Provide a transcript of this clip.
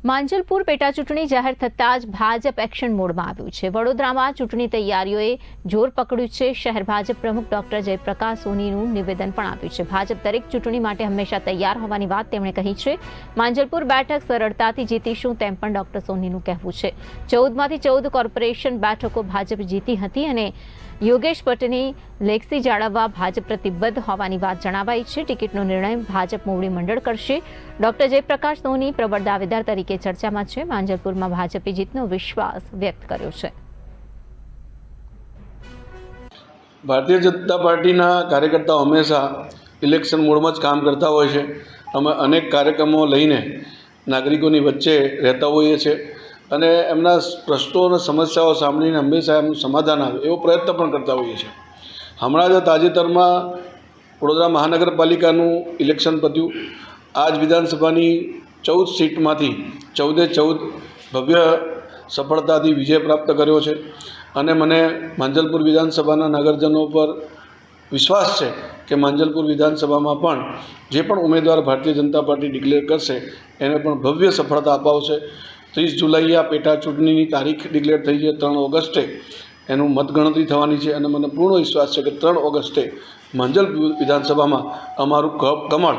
માંજલપુર પેટા ચૂંટણી જાહેર થતાં જ ભાજપ એક્શન મોડમાં આવ્યું છે। વડોદરામાં ચૂંટણી તૈયારીઓએ જોર પકડ્યું છે। શહેર ભાજપ પ્રમુખ ડોક્ટર જયપ્રકાશ સોનીનું નિવેદન પણ આવ્યું છે। ભાજપ દરેક ચૂંટણી માટે હંમેશા તૈયાર હોવાની વાત તેમણે કહી છે। માંજલપુર બેઠક સરળતાથી જીતીશું તેમ પણ ડોક્ટર સોનીનું કહેવું છે। 14માંથી 14 કોર્પોરેશન બેઠકો ભાજપ જીતી હતી અને યોગેશ પટની લેગસી જાળવવા ભાજપ પ્રતિબદ્ધ હોવાની વાત જણાવાઈ છે। ટિકિટનો નિર્ણય ભાજપ મોવડી મંડળ કરશે। ડોક્ટર જયપ્રકાશ સોની પ્રબળ દાવેદાર તરીકે ચર્ચામાં છે। માંજલપુરમાં ભાજપે જીતનો વિશ્વાસ વ્યક્ત કર્યો છે। ભારતીય જનતા પાર્ટીના કાર્યકર્તાઓ હંમેશા ઇલેક્શન મોડમાં જ કામ કરતા હોય છે। અમે અનેક કાર્યક્રમો લઈને નાગરિકોની વચ્ચે રહેતા હોઈએ છીએ અને એમના પ્રશ્નો અને સમસ્યાઓ સાંભળીને હંમેશા એમનું સમાધાન આવે એવો પ્રયત્ન પણ કરતા હોઈએ છીએ। હમણાં જ તાજેતરમાં વડોદરા મહાનગરપાલિકાનું ઇલેક્શન પત્યું। આજ વિધાનસભાની 14 સીટમાંથી 14 ભવ્ય સફળતાથી વિજય પ્રાપ્ત કર્યો છે અને મને માંજલપુર વિધાનસભાના નગરજનો પર વિશ્વાસ છે કે માંજલપુર વિધાનસભામાં પણ જે પણ ઉમેદવાર ભારતીય જનતા પાર્ટી ડિક્લેર કરશે એને પણ ભવ્ય સફળતા અપાવશે। 30 જુલાઈએ આ પેટા ચૂંટણીની તારીખ ડિક્લેર થઈ છે। 3 ઓગસ્ટે એનું મતગણતરી થવાની છે અને મને પૂર્ણ વિશ્વાસ છે કે 3 ઓગસ્ટે માંજલપુર વિધાનસભામાં અમારું કમળ